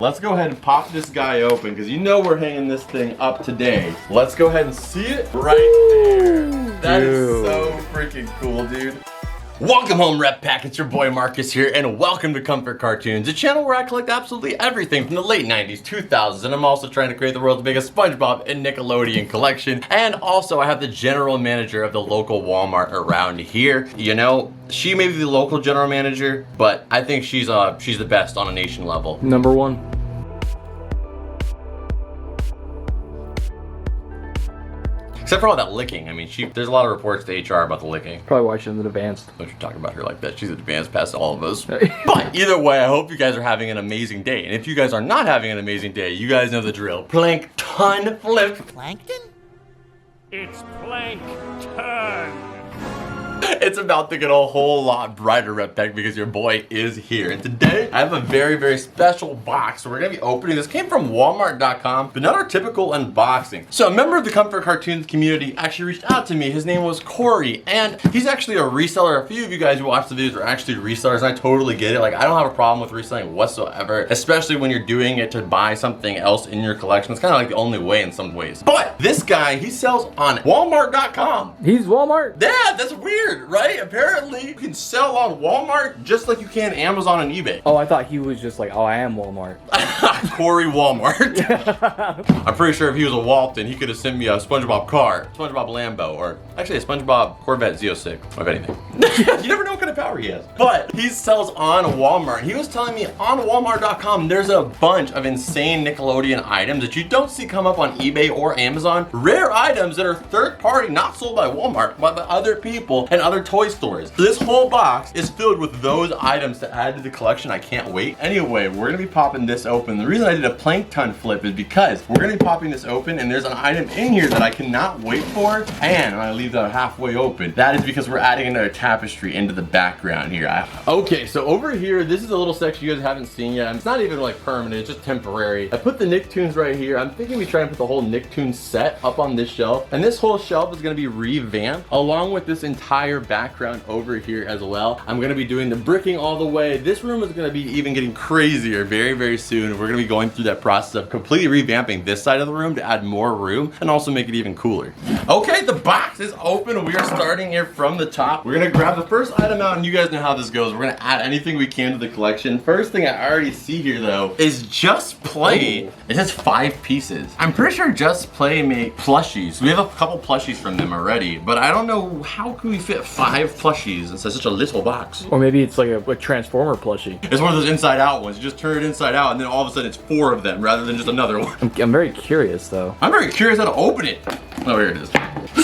Let's go ahead and pop this guy open because you know we're hanging this thing up today. Let's go ahead and see it right there. That is so freaking cool, dude. Welcome home, Rep Pack. It's your boy Marcus here, and welcome to Comfort Cartoons, a channel where I collect absolutely everything from the late 90s, 2000s, and I'm also trying to create the world's biggest Spongebob and Nickelodeon collection. And also, I have the general manager of the local Walmart around here. You know, she may be the local general manager, but I think she's the best on a nation level. Number one. Except for all that licking. I mean, there's a lot of reports to HR about the licking. Probably why she's advanced. Don't you talk about her like that. She's advanced past all of us. But either way, I hope you guys are having an amazing day. And if you guys are not having an amazing day, you guys know the drill. Plankton flip. Plankton? It's plankton. It's about to get a whole lot brighter, Rep Pack, because your boy is here. And today, I have a very, very special box. So we're going to be opening. This came from Walmart.com, but not our typical unboxing. So a member of the Comfort Cartoons community actually reached out to me. His name was Corey, and he's actually a reseller. A few of you guys who watch the videos are actually resellers, and I totally get it. Like, I don't have a problem with reselling whatsoever, especially when you're doing it to buy something else in your collection. It's kind of like the only way in some ways. But this guy, he sells on Walmart.com. He's Walmart? Yeah, that's weird. Right? Apparently, you can sell on Walmart just like you can Amazon and eBay. Oh, I thought he was just like, oh, I am Walmart. Corey Walmart. I'm pretty sure if he was a Walton, he could have sent me a SpongeBob car, SpongeBob Lambo, or actually a SpongeBob Corvette Z06, if anything. You never know what kind of power he has. But he sells on Walmart. He was telling me on Walmart.com, there's a bunch of insane Nickelodeon items that you don't see come up on eBay or Amazon. Rare items that are third party, not sold by Walmart, but by other people and other toy stores. So this whole box is filled with those items to add to the collection. I can't wait. Anyway, we're gonna be popping this open. The reason I did a plankton flip is because we're gonna be popping this open and there's an item in here that I cannot wait for, and I'm gonna leave that halfway open. That is because we're adding another tapestry into the background here. Okay, so over here, this is a little section you guys haven't seen yet. It's not even like permanent, it's just temporary. I put the Nicktoons right here. I'm thinking we try and put the whole Nicktoons set up on this shelf, and this whole shelf is gonna be revamped along with this entire background over here as well. I'm gonna be doing the bricking all the way. This room is gonna be even getting crazier very, very soon. We're gonna be going through that process of completely revamping this side of the room to add more room and also make it even cooler. Okay, the box is open. We are starting here from the top. We're gonna grab the first item out, and you guys know how this goes. We're gonna add anything we can to the collection. First thing I already see here though is Just Play. Ooh. It has 5 pieces. I'm pretty sure Just Play make plushies. We have a couple plushies from them already, but I don't know how can we fit 5 plushies inside such a little box. Or maybe it's like a Transformer plushie. It's one of those inside out ones. You just turn it inside out and then all of a sudden it's 4 of them rather than just another one. I'm very curious though. I'm very curious how to open it. Oh, here it is.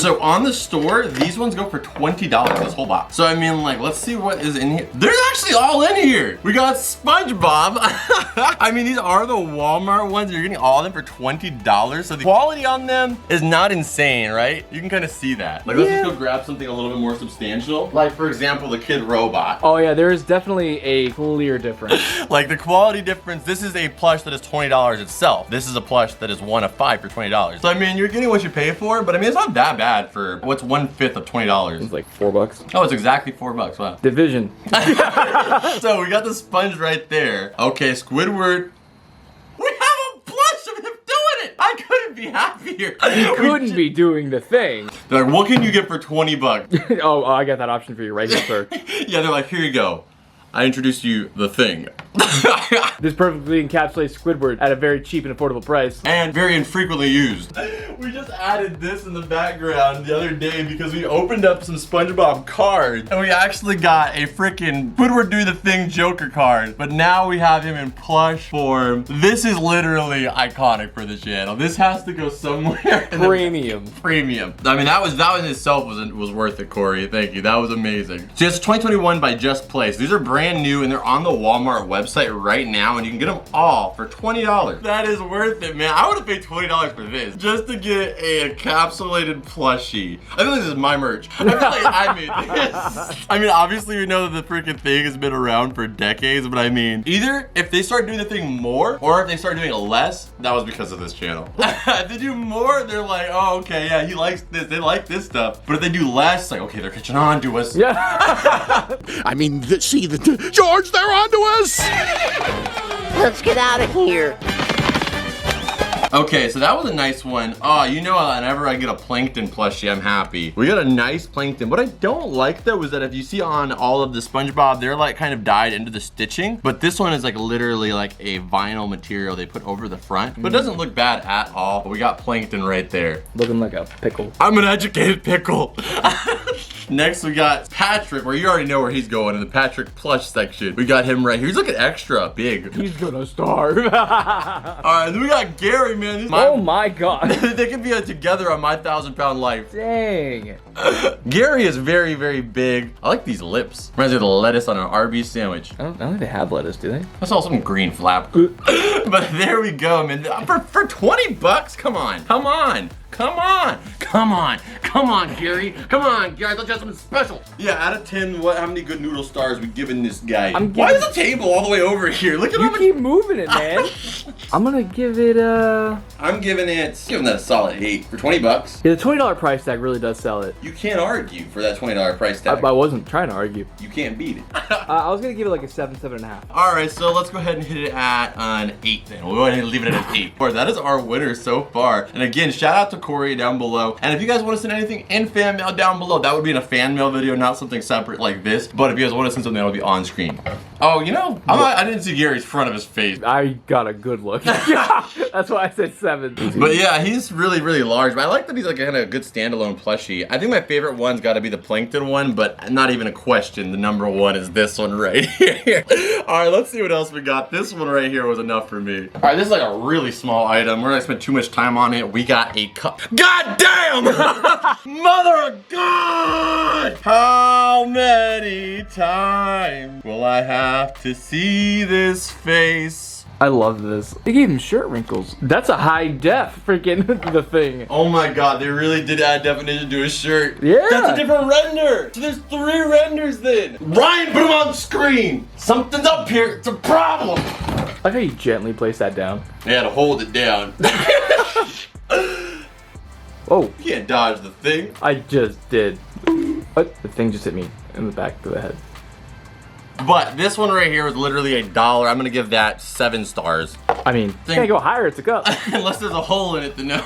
So on the store, these ones go for $20, this whole box. So I mean, like, let's see what is in here. They're actually all in here. We got SpongeBob. I mean, these are the Walmart ones. You're getting all of them for $20. So the quality on them is not insane, right? You can kind of see that. Like, let's just go grab something a little bit more substantial. Like, for example, the Kid Robot. Oh yeah, there is definitely a clear difference. Like the quality difference, this is a plush that is $20 itself. This is a plush that is 1 of 5 for $20. So I mean, you're getting what you pay for, but I mean, it's not that bad for what's 1/5 of $20. It's like $4. Oh, it's exactly $4. Wow. Division. So we got the sponge right there. Okay, Squidward. We have a plush of him doing it. I couldn't be happier. You couldn't be doing the thing. They're like, what can you get for $20? Oh, I got that option for you right here, sir. Yeah, they're like, here you go. I introduced you the thing. This perfectly encapsulates Squidward at a very cheap and affordable price. And very infrequently used. We just added this in the background the other day because we opened up some SpongeBob cards and we actually got a freaking Squidward Do the Thing Joker card. But now we have him in plush form. This is literally iconic for the channel. This has to go somewhere. Premium. Premium. I mean, that in itself was worth it, Corey. Thank you. That was amazing. So it's 2021 by Just Play. So these are brand new and they're on the Walmart website right now and you can get them all for $20. That is worth it, man. I would have paid $20 for this just to get a encapsulated plushie. I feel like this is my merch. I feel like I made this. I mean, obviously we know that the freaking thing has been around for decades, but I mean, either if they start doing the thing more or if they start doing it less, that was because of this channel. If they do more, they're like, oh, okay, yeah, he likes this. They like this stuff. But if they do less, like, okay, they're catching on to us. Yeah. I mean, see, George, they're on to us! Let's get out of here. Okay, so that was a nice one. Oh, you know, whenever I get a plankton plushie, I'm happy. We got a nice plankton. What I don't like though is that if you see on all of the SpongeBob, they're like kind of dyed into the stitching, but this one is like literally like a vinyl material they put over the front, but it doesn't look bad at all. We got plankton right there. Looking like a pickle. I'm an educated pickle. Next, we got Patrick, where you already know where he's going in the Patrick plush section. We got him right here. He's looking extra big. He's gonna starve. All right, then we got Gary, man. Oh my god. They can be together on my 1,000-pound life. Dang. Gary is very, very big. I like these lips. Reminds me of the lettuce on an Arby's sandwich. I don't think they have lettuce, do they? I saw some green flap. But there we go, man. For 20 bucks, come on. Come on. Come on. Come on. Come on, Gary. Come on, Gary. I thought you had something special. Yeah, out of 10, how many good noodle stars we giving this guy? Why is the table all the way over here? Look at you keep moving it, man. I'm gonna give it I'm giving that a solid 8 for 20 bucks. Yeah, the $20 price tag really does sell it. You can't argue for that $20 price tag. I wasn't trying to argue. You can't beat it. I was gonna give it like a 7, 7.5. All right, so let's go ahead and hit it at an 8 then. We'll go ahead and leave it at an 8. Or that is our winner so far. And again, shout out to Corey down below. And if you guys want to send anything in fan mail down below, that would be in a fan mail video, not something separate like this. But if you guys want to send something, that'll be on screen. Oh, you know, I didn't see Gary's front of his face. I got a good look. That's why I said 7. But yeah, he's really, really large. But I like that he's like kind of a good standalone plushie. I think my favorite one's got to be the plankton one, but not even a question. The number one is this one right here. All right, let's see what else we got. This one right here was enough for me. All right, this is like a really small item. We're not gonna spend too much time on it. We got a cup. God damn! Mother of God! How many times will I have to see this face? I love this. They gave him shirt wrinkles. That's a high def freaking the thing. Oh my god, they really did add definition to his shirt. Yeah. That's a different render. So there's 3 renders then. Ryan, put them on screen. Something's up here. It's a problem. I like how you gently place that down. They had to hold it down. Oh. You can't dodge the thing. I just did. What? The thing just hit me in the back of the head. But this one right here was literally $1. I'm gonna give that 7 stars. I mean, can't go higher, it's a cup. Unless there's a hole in it to know.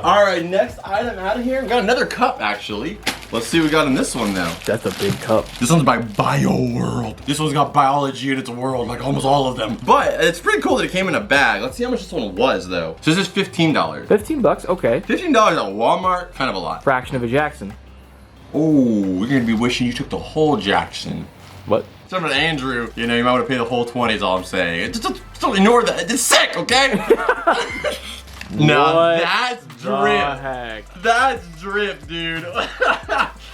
All right, next item out of here. We got another cup, actually. Let's see what we got in this one now. That's a big cup. This one's by BioWorld. This one's got biology in its world, like almost all of them. But it's pretty cool that it came in a bag. Let's see how much this one was, though. So this is $15. 15 bucks, okay. $15 at Walmart, kind of a lot. Fraction of a Jackson. Oh, you're gonna be wishing you took the whole Jackson. What? Except for Andrew, you know, you might want to pay the whole 20 is all I'm saying. Just don't ignore that. It's sick, okay? No, that's drip. Heck? That's drip, dude.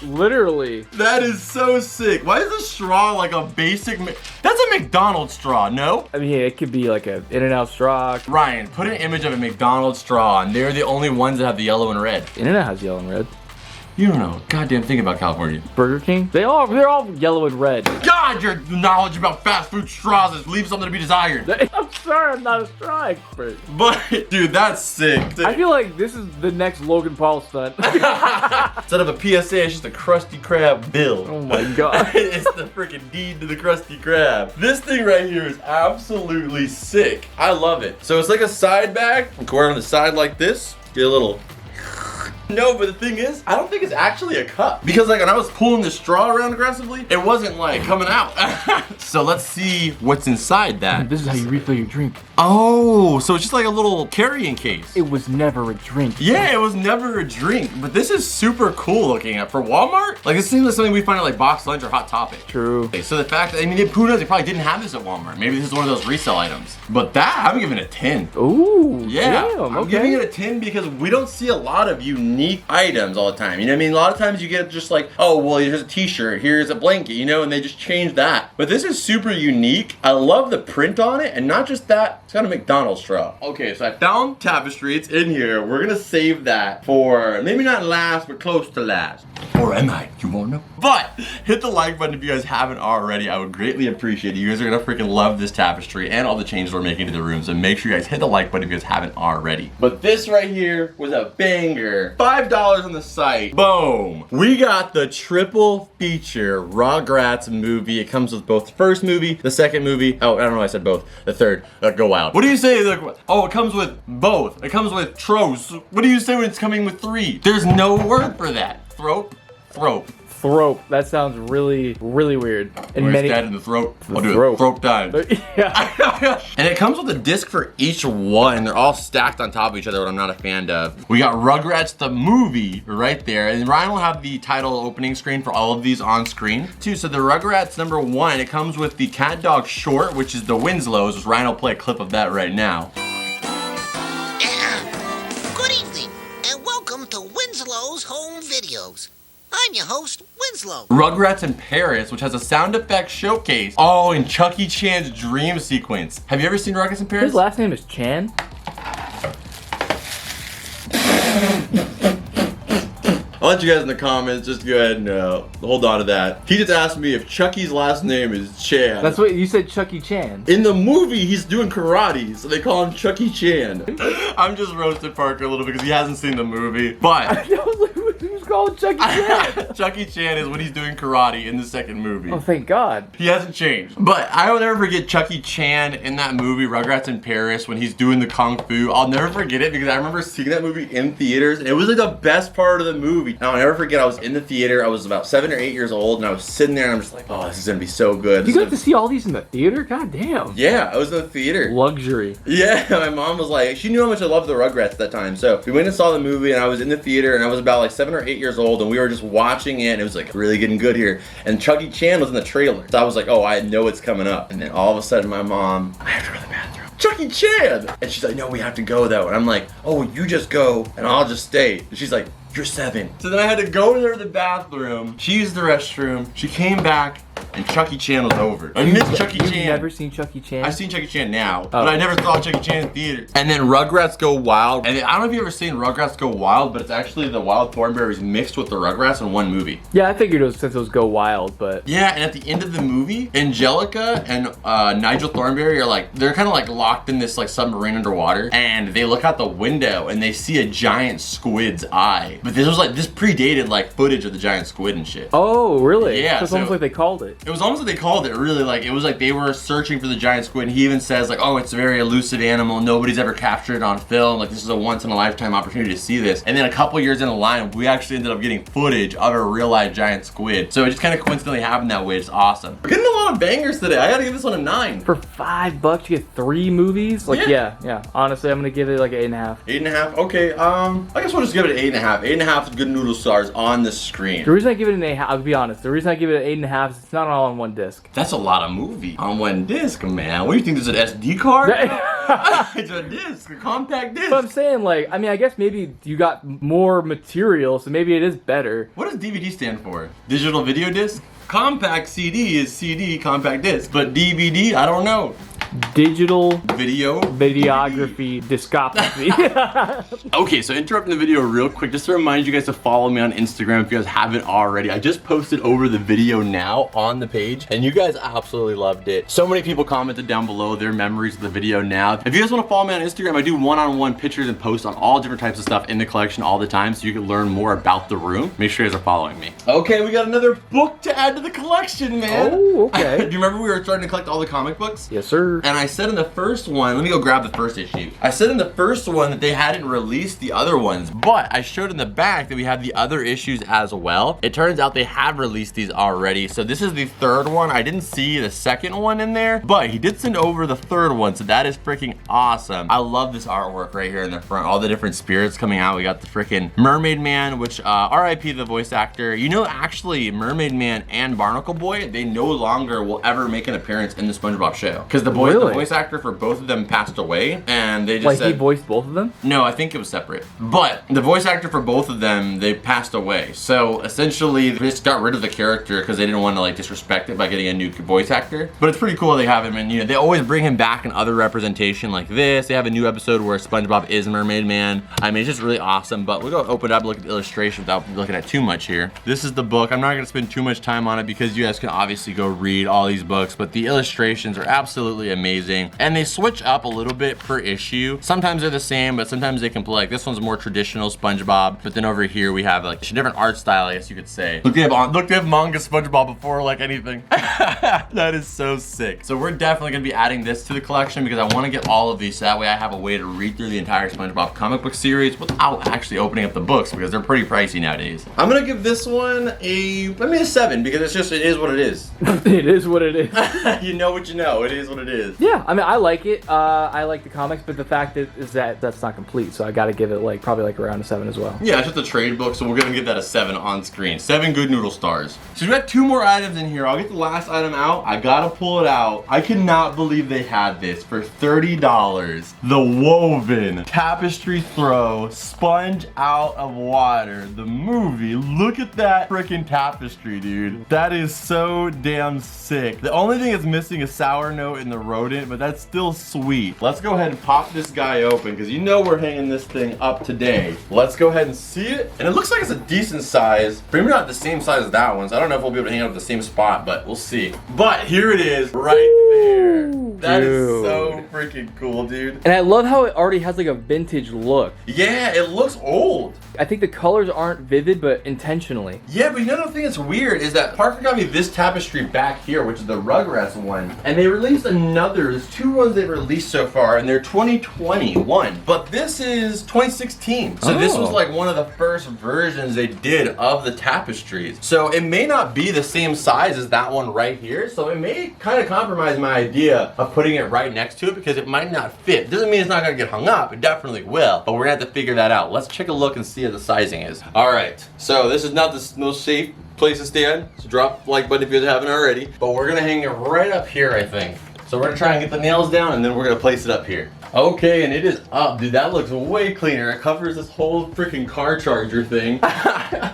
Literally. That is so sick. Why is the straw like a basic? That's a McDonald's straw, no? I mean, it could be like an In-N-Out straw. Ryan, put an image of a McDonald's straw, and they're the only ones that have the yellow and red. In-N-Out has yellow and red. You don't know a goddamn thing about California. Burger King? They're all yellow and red. God, your knowledge about fast food straws leaves something to be desired. I'm sorry, I'm not a straw expert. But, dude, that's sick. I feel like this is the next Logan Paul stunt. Instead of a PSA, it's just a Krusty Krab bill. Oh my god. It's the freaking deed to the Krusty Krab. This thing right here is absolutely sick. I love it. So it's like a side bag. You can wear it on the side like this. Get a little... No, but the thing is, I don't think it's actually a cup. Because like when I was pulling the straw around aggressively, it wasn't like coming out. So let's see what's inside that. This is how you refill your drink. Oh, so it's just like a little carrying case. It was never a drink. Yeah, it was never a drink, but this is super cool looking at. For Walmart, like this seems like something we find at like Box Lunch or Hot Topic. True. Okay, so the fact that, I mean, who knows, they probably didn't have this at Walmart. Maybe this is one of those resale items. But that, I'm giving it a 10. Ooh, yeah, damn, I'm giving it a 10 because we don't see a lot of unique items all the time. You know what I mean? A lot of times you get just like, oh, well, here's a t-shirt, here's a blanket, you know, and they just change that. But this is super unique. I love the print on it, and not just that, it's got a McDonald's straw. Okay, so I found Tapestry, it's in here. We're gonna save that for maybe not last, but close to last. Or am I? You won't know. But hit the like button if you guys haven't already. I would greatly appreciate it. You guys are gonna freaking love this tapestry and all the changes we're making to the room. So make sure you guys hit the like button if you guys haven't already. But this right here was a banger. $5 on the site. Boom. We got the triple feature Rugrats movie. It comes with both the first movie, the second movie. Oh, I don't know why I said both. The third. Go wild. What do you say? Oh, it comes with both. It comes with tros. What do you say when it's coming with 3? There's no word for that. Thrope. Thrope. That sounds really, really weird. And that in the throat? I'll do throat. it. Throat time. Yeah. And it comes with a disc for each one. They're all stacked on top of each other, what I'm not a fan of. We got Rugrats the movie right there. And Ryan will have the title opening screen for all of these on screen too. So the Rugrats #1, it comes with the Cat Dog short, which is the Winslows, which Ryan will play a clip of that right now. Good evening, and welcome to Winslow's Home Videos. I'm your host, Winslow. Rugrats in Paris, which has a sound effects showcase. Oh, and Chucky Chan's dream sequence. Have you ever seen Rugrats in Paris? His last name is Chan? I'll let you guys in the comments just go ahead and hold on to that. He just asked me if Chucky's last name is Chan. That's what you said, Chucky Chan. In the movie, he's doing karate, so they call him Chucky Chan. I'm just roasting Parker a little bit because he hasn't seen the movie, but Who's called Chucky Chan? Chucky Chan is when he's doing karate in the second movie. Oh, thank God. He hasn't changed. But I will never forget Chucky Chan in that movie, Rugrats in Paris, when he's doing the Kung Fu. I'll never forget it because I remember seeing that movie in theaters, and it was like the best part of the movie. And I'll never forget, I was in the theater, I was about 7 or 8 years old, and I was sitting there and I'm just like, oh, this is gonna be so good. You got to see all these in the theater? God damn. Yeah, I was in the theater. Luxury. Yeah, my mom was like, she knew how much I loved the Rugrats at that time. So we went and saw the movie, and I was in the theater, and I was about like 7 or 8 years old, and we were just watching it, and it was like really getting good here. And Chucky Chan was in the trailer. So I was like, oh, I know it's coming up. And then all of a sudden, my mom, I have to go to the bathroom. Chucky Chan! And she's like, no, we have to go though. And I'm like, oh, you just go, and I'll just stay. And she's like, you're 7. So then I had to go to the bathroom. She used the restroom. She came back, and Chucky Chan was over. I missed Chucky Chan. You've never seen Chucky Chan? I've seen Chucky Chan now, but I never saw Chucky Chan in theater. And then Rugrats Go Wild. And I don't know if you've ever seen Rugrats Go Wild, but it's actually the Wild Thornberrys mixed with the Rugrats in one movie. Yeah, I figured it was since it was Go Wild, but... Yeah, and at the end of the movie, Angelica and Nigel Thornberry are like, they're kind of like locked in this like submarine underwater, and they look out the window and they see a giant squid's eye. But this predated like footage of the giant squid and shit. Oh, really? Yeah. So it's almost like they called it. It was almost like they called it, really. Like, it was like they were searching for the giant squid, and he even says like, oh, it's a very elusive animal. Nobody's ever captured it on film. Like, this is a once-in-a-lifetime opportunity to see this. And then a couple years in the line, we actually ended up getting footage of a real-life giant squid. So it just kind of coincidentally happened that way. It's awesome. We're getting a lot of bangers today. I gotta give this one a 9. For $5, you get 3 movies? Like, yeah. Honestly, I'm gonna give it like an 8.5. 8.5? Okay, I guess we'll just give it an 8.5. 8.5 good noodle stars on the screen. The reason I give it an 8.5, I'll be honest, the reason I give it an 8.5 is it's not all on one disc. That's a lot of movie on one disc, man. What do you think? This is an SD card? It's a disc, a compact disc. But I'm saying, like, I mean, I guess maybe you got more material, so maybe it is better. What does DVD stand for? Digital video disc? Compact CD is CD, compact disc. But DVD, I don't know. Digital videography discography. Okay, so interrupting the video real quick just to remind you guys to follow me on Instagram if you guys haven't already. I just posted over the video now on the page, and you guys absolutely loved it. So many people commented down below their memories of the video now. If you guys want to follow me on Instagram, I do one-on-one pictures and posts on all different types of stuff in the collection all the time, so you can learn more about the room. Make sure you guys are following me. Okay, we got another book to add to the collection, man. Oh, okay. Do you remember we were starting to collect all the comic books? Yes, sir. And I said in the first one, let me go grab the first issue. I said in the first one that they hadn't released the other ones, but I showed in the back that we have the other issues as well. It turns out they have released these already. So this is the third one. I didn't see the second one in there, but he did send over the third one. So that is freaking awesome. I love this artwork right here in the front. All the different spirits coming out. We got the freaking Mermaid Man, which RIP the voice actor. You know, actually Mermaid Man and Barnacle Boy, they no longer will ever make an appearance in the SpongeBob show. Because the voice actor for both of them passed away, and they just said, he voiced both of them? No, I think it was separate. But the voice actor for both of them, they passed away. So essentially, they just got rid of the character because they didn't want to like disrespect it by getting a new voice actor. But it's pretty cool they have him, and you know, they always bring him back in other representation like this. They have a new episode where SpongeBob is Mermaid Man. I mean, it's just really awesome. But we'll go open it up, look at the illustration without looking at too much here. This is the book. I'm not gonna spend too much time on it because you guys can obviously go read all these books, but the illustrations are absolutely amazing. And they switch up a little bit per issue. Sometimes they're the same, but sometimes they can play. Like this one's more traditional SpongeBob, but then over here we have like a different art style, I guess you could say. Look, they have manga SpongeBob before like anything. That is so sick. So we're definitely gonna be adding this to the collection because I want to get all of these so that way I have a way to read through the entire SpongeBob comic book series without actually opening up the books because they're pretty pricey nowadays. I'm gonna give this one a 7 because it is what it is. It is what it is. You know what you know. It is what it is. Yeah, I mean, I like it. I like the comics, but the fact is that that's not complete, so I gotta give it like probably like around a 7 as well. Yeah, it's just a trade book, so we're gonna give that a 7 on screen. 7 good noodle stars. So we got 2 more items in here. I'll get the last item out. I gotta pull it out. I cannot believe they had this for $30. The woven tapestry throw sponge out of water. The movie. Look at that freaking tapestry, dude. That is so damn sick. The only thing that's missing is sour note in the rodent, but that's still sweet. Let's go ahead and pop this guy open because you know we're hanging this thing up today. Let's go ahead and see it. And it looks like it's a decent size. Maybe not the same size as that one, so I don't know if we'll be able to hang it up at the same spot, but we'll see. But here it is right there. That is so freaking cool, dude. And I love how it already has like a vintage look. Yeah, it looks old. I think the colors aren't vivid, but intentionally. Yeah, but you know the thing that's weird is that Parker got me this tapestry back here, which is the Rugrats one, and they released another. There's 2 ones they've released so far, and they're 2021. But this is 2016. So this was like one of the first versions they did of the tapestries. So it may not be the same size as that one right here. So it may kind of compromise my idea of putting it right next to it because it might not fit. Doesn't mean it's not gonna get hung up. It definitely will. But we're gonna have to figure that out. Let's take a look and see what the sizing is. All right. So this is not the most safe place to stand. So drop the like button if you guys haven't already. But we're gonna hang it right up here, I think. So we're gonna try and get the nails down and then we're gonna place it up here. Okay, and it is up, dude. That looks way cleaner. It covers this whole freaking car charger thing.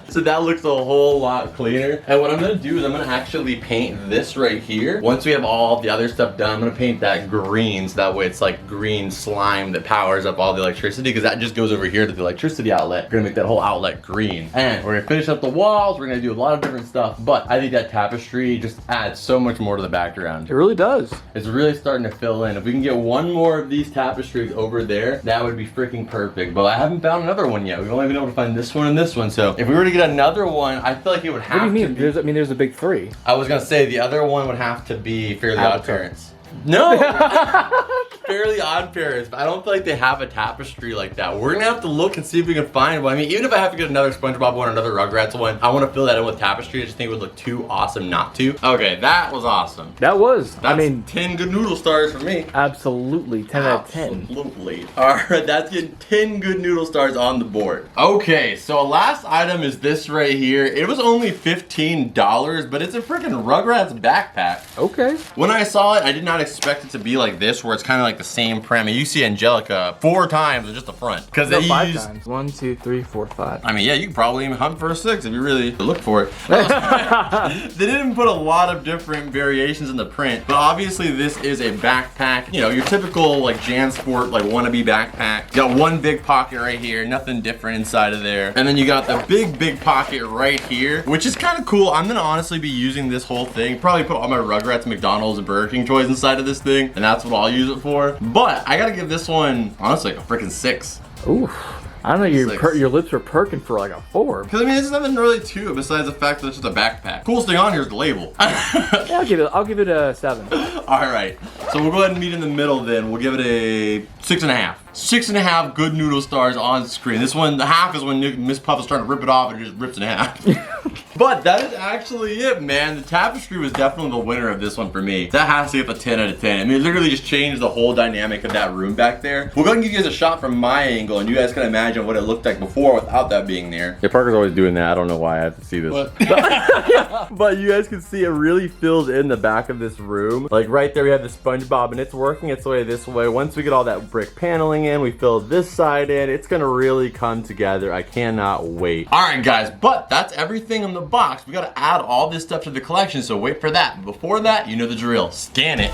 So that looks a whole lot cleaner. And what I'm gonna do is I'm gonna actually paint this right here. Once we have all the other stuff done, I'm gonna paint that green so that way it's like green slime that powers up all the electricity because that just goes over here to the electricity outlet. We're gonna make that whole outlet green. And we're gonna finish up the walls. We're gonna do a lot of different stuff. But I think that tapestry just adds so much more to the background. It really does. It's really starting to fill in. If we can get one more of these tapestries over there, that would be freaking perfect. But I haven't found another one yet. We've only been able to find this one and this one. So if we were to get another one, I feel like it would have to be. What do you mean? There's a big 3. I was gonna say the other one would have to be Fairly Odd Parents. No! Fairly Odd Parents, but I don't feel like they have a tapestry like that. We're gonna have to look and see if we can find one. I mean, even if I have to get another SpongeBob one, another Rugrats one, I want to fill that in with tapestry. I just think it would look too awesome not to. Okay, that was awesome. That was. I mean, 10 good noodle stars for me. Absolutely, 10 out of 10. Absolutely. All right, that's getting 10 good noodle stars on the board. Okay, so last item is this right here. It was only $15, but it's a freaking Rugrats backpack. Okay. When I saw it, I did not expect it to be like this, where it's kind of like the same pram. You see Angelica 4 times with just the front. Because they 5 times. 1, 2, 3, 4, 5. I mean, yeah, you could probably even hunt for a 6 if you really look for it. They didn't put a lot of different variations in the print, but obviously this is a backpack. You know, your typical like JanSport like wannabe backpack. You got one big pocket right here, nothing different inside of there. And then you got the big pocket right here, which is kind of cool. I'm gonna honestly be using this whole thing. Probably put all my Rugrats, McDonald's, and Burger King toys inside of this thing, and that's what I'll use it for. But I gotta give this one, honestly, like a freaking 6. Ooh. I don't know, your lips are perking for like a 4. Because I mean, there's nothing really to it besides the fact that it's just a backpack. Coolest thing on here is the label. Yeah, I'll give it a 7. All right, so we'll go ahead and meet in the middle then. We'll give it a 6.5. 6.5 good noodle stars on screen. This one, the half is when Miss Puff is trying to rip it off and it just rips in half. But that is actually it, man. The tapestry was definitely the winner of this one for me. That has to get a 10 out of 10. I mean, it literally just changed the whole dynamic of that room back there. We'll go ahead and give you guys a shot from my angle, and you guys can imagine what it looked like before without that being there. Yeah, Parker's always doing that. I don't know why I have to see this. But you guys can see it really fills in the back of this room. Like right there, we have the SpongeBob, and it's working its way this way. Once we get all that brick paneling in, we fill this side in. It's gonna really come together. I cannot wait. All right, guys, but that's everything in the box. We gotta add all this stuff to the collection, so wait for that. Before that, you know the drill. Scan it.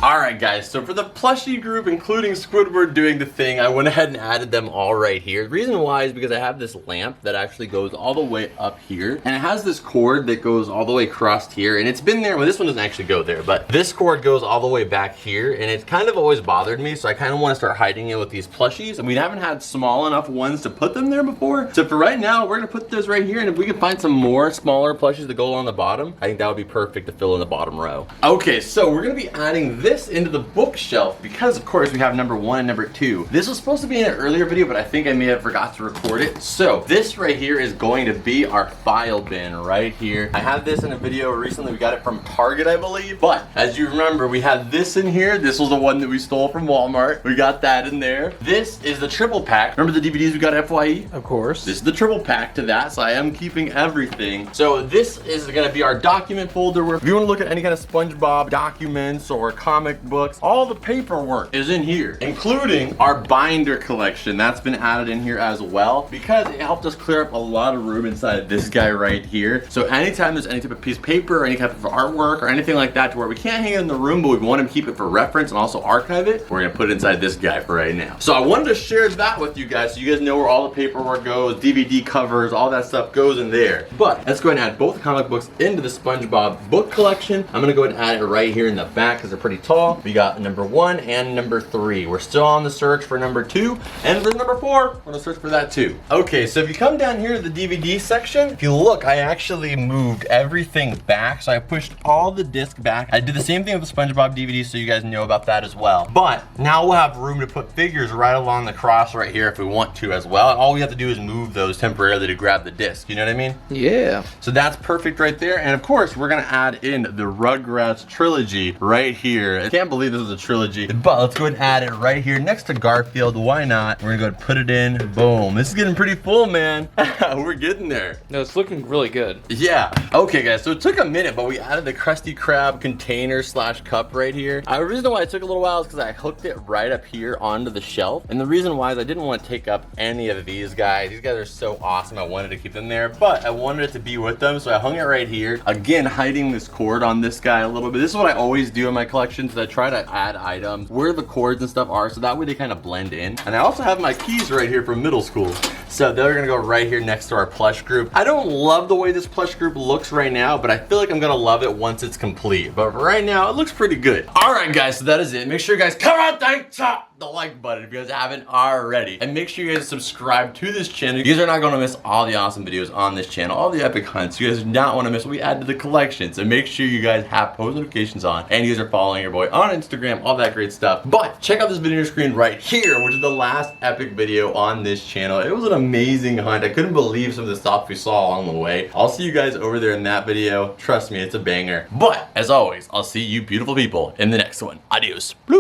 All right. Alright guys, so for the plushie group, including Squidward doing the thing, I went ahead and added them all right here. The reason why is because I have this lamp that actually goes all the way up here, and it has this cord that goes all the way across here, and it's been there, well this one doesn't actually go there, but this cord goes all the way back here, and it's kind of always bothered me, so I kind of want to start hiding it with these plushies, and we haven't had small enough ones to put them there before, so for right now, we're going to put those right here, and if we can find some more smaller plushies to go on the bottom, I think that would be perfect to fill in the bottom row. Okay, so we're going to be adding this into the bookshelf because, of course, we have number 1 and number 2. This was supposed to be in an earlier video, but I think I may have forgot to record it. So this right here is going to be our file bin right here. I had this in a video recently. We got it from Target, I believe. But as you remember, we had this in here. This was the one that we stole from Walmart. We got that in there. This is the triple pack. Remember the DVDs we got at FYE? Of course. This is the triple pack to that, so I am keeping everything. So this is going to be our document folder where if you want to look at any kind of SpongeBob documents or comic books, all the paperwork is in here, including our binder collection. That's been added in here as well because it helped us clear up a lot of room inside this guy right here. So anytime there's any type of piece of paper or any type of artwork or anything like that to where we can't hang it in the room, but we want to keep it for reference and also archive it, we're going to put it inside this guy for right now. So I wanted to share that with you guys so you guys know where all the paperwork goes, DVD covers, all that stuff goes in there. But let's go ahead and add both the comic books into the SpongeBob book collection. I'm going to go ahead and add it right here in the back because they're pretty tall. We got number 1 and number 3. We're still on the search for number 2, and for number 4, we're gonna search for that too. Okay, so if you come down here to the DVD section, if you look, I actually moved everything back. So I pushed all the disc back. I did the same thing with the SpongeBob DVD, so you guys know about that as well. But now we'll have room to put figures right along the cross right here if we want to as well. And all we have to do is move those temporarily to grab the disc. You know what I mean? Yeah. So that's perfect right there. And of course, we're gonna add in the Rugrats trilogy right here. I can't believe this is a trilogy, but let's go ahead and add it right here next to Garfield. Why not? We're gonna go ahead and put it in. Boom. This is getting pretty full, man. We're getting there. No, it's looking really good. Yeah. Okay, guys, so it took a minute, but we added the Krusty Krab container / cup right here. The reason why it took a little while is because I hooked it right up here onto the shelf. And the reason why is I didn't want to take up any of these guys. These guys are so awesome. I wanted to keep them there, but I wanted it to be with them, so I hung it right here. Again, hiding this cord on this guy a little bit. This is what I always do in my collection, so I try to add items where the cords and stuff are, so that way they kind of blend in. And I also have my keys right here from middle school. So they're gonna go right here next to our plush group. I don't love the way this plush group looks right now, but I feel like I'm gonna love it once it's complete. But right now, it looks pretty good. All right, guys, so that is it. Make sure you guys come out and tap the like button if you guys haven't already. And make sure you guys subscribe to this channel. You guys are not gonna miss all the awesome videos on this channel, all the epic hunts. You guys do not wanna miss what we add to the collection. So make sure you guys have post notifications on and you guys are following your boy on Instagram, all that great stuff. But check out this video on your screen right here, which is the last epic video on this channel. It was an amazing hunt. I couldn't believe some of the stuff we saw along the way. I'll see you guys over there in that video. Trust me, it's a banger. But as always, I'll see you beautiful people in the next one. Adios. Bloop.